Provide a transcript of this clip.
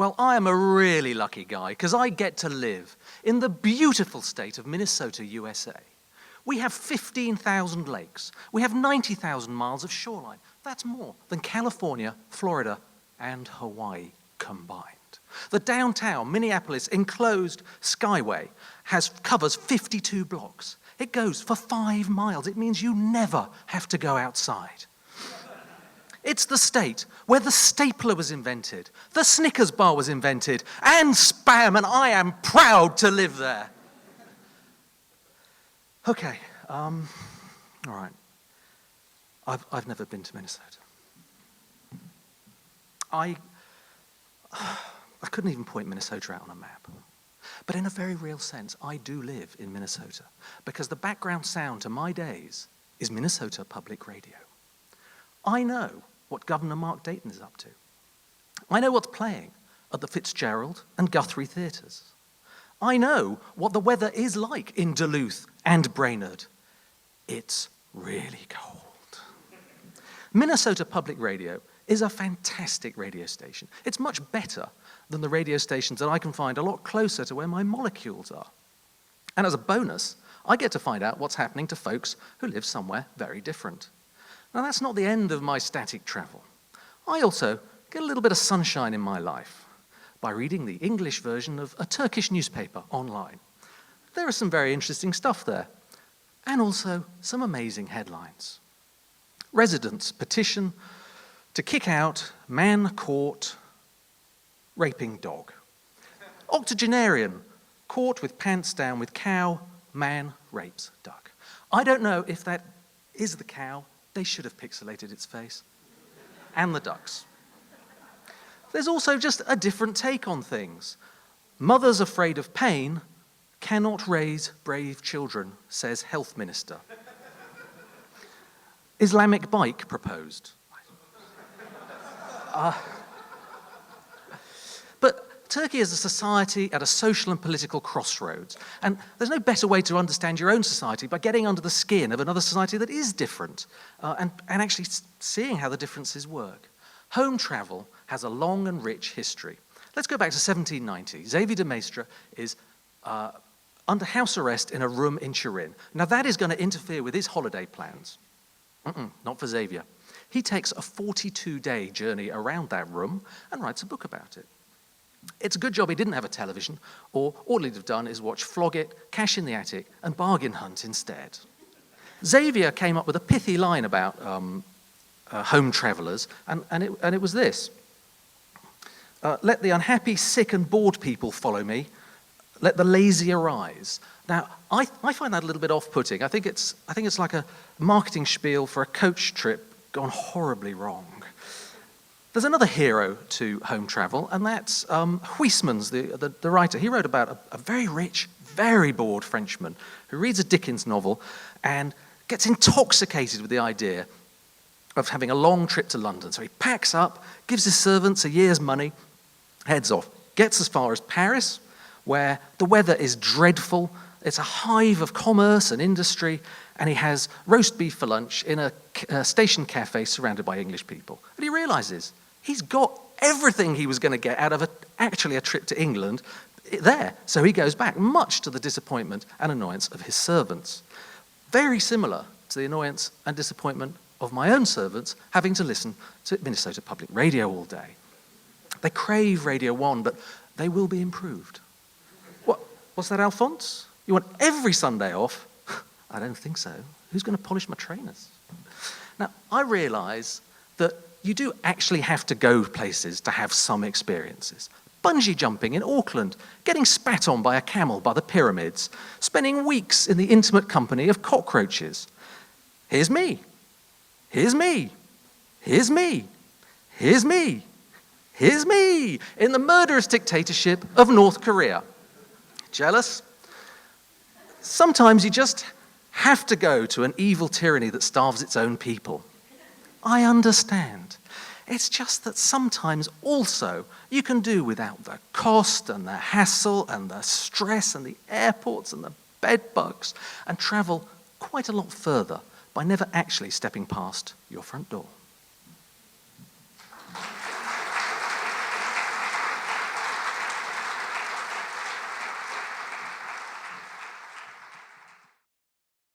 Well, I am a really lucky guy because I get to live in the beautiful state of Minnesota, USA. We have 15,000 lakes. We have 90,000 miles of shoreline. That's more than California, Florida, and Hawaii combined. The downtown Minneapolis enclosed skyway covers 52 blocks. It goes for 5 miles. It means you never have to go outside. It's the state where the stapler was invented, the Snickers bar was invented, and Spam, and I am proud to live there. Okay, all right. I've never been to Minnesota. I couldn't even point Minnesota out on a map. But in a very real sense, I do live in Minnesota because the background sound to my days is Minnesota Public Radio. I know what Governor Mark Dayton is up to. I know what's playing at the Fitzgerald and Guthrie theatres. I know what the weather is like in Duluth and Brainerd. It's really cold. Minnesota Public Radio is a fantastic radio station. It's much better than the radio stations that I can find a lot closer to where my molecules are. And as a bonus, I get to find out what's happening to folks who live somewhere very different. Now, that's not the end of my static travel. I also get a little bit of sunshine in my life by reading the English version of a Turkish newspaper online. There is some very interesting stuff there, and also some amazing headlines. Residents petition to kick out man caught raping dog. Octogenarian caught with pants down with cow, man rapes duck. I don't know if that is the cow. They should have pixelated its face. And the ducks. There's also just a different take on things. Mothers afraid of pain cannot raise brave children, says Health Minister. Islamic bike proposed. But Turkey is a society at a social and political crossroads. And there's no better way to understand your own society by getting under the skin of another society that is different and actually seeing how the differences work. Home travel has a long and rich history. Let's go back to 1790. Xavier de Maistre is under house arrest in a room in Turin. Now that is going to interfere with his holiday plans. Not for Xavier. He takes a 42-day journey around that room and writes a book about it. It's a good job he didn't have a television, or all he'd have done is watch Flog It, Cash in the Attic, and Bargain Hunt instead. Xavier came up with a pithy line about home travellers, and it was this. Let the unhappy, sick, and bored people follow me. Let the lazy arise. Now, I find that a little bit off-putting. I think it's like a marketing spiel for a coach trip gone horribly wrong. There's another hero to home travel, and that's Huysmans, the writer. He wrote about a very rich, very bored Frenchman who reads a Dickens novel and gets intoxicated with the idea of having a long trip to London. So he packs up, gives his servants a year's money, heads off, gets as far as Paris, where the weather is dreadful. It's a hive of commerce and industry, and he has roast beef for lunch in a station cafe surrounded by English people. And he realizes he's got everything he was going to get out of actually a trip to England there. So he goes back, much to the disappointment and annoyance of his servants. Very similar to the annoyance and disappointment of my own servants having to listen to Minnesota Public Radio all day. They crave Radio 1, but they will be improved. What's that, Alphonse? You want every Sunday off? I don't think so. Who's going to polish my trainers? Now, I realize that you do actually have to go places to have some experiences. Bungee jumping in Auckland, getting spat on by a camel by the pyramids, spending weeks in the intimate company of cockroaches. Here's me. Here's me. Here's me. Here's me. Here's me in the murderous dictatorship of North Korea. Jealous? Sometimes you just have to go to an evil tyranny that starves its own people. I understand. It's just that sometimes also you can do without the cost and the hassle and the stress and the airports and the bed bugs and travel quite a lot further by never actually stepping past your front door.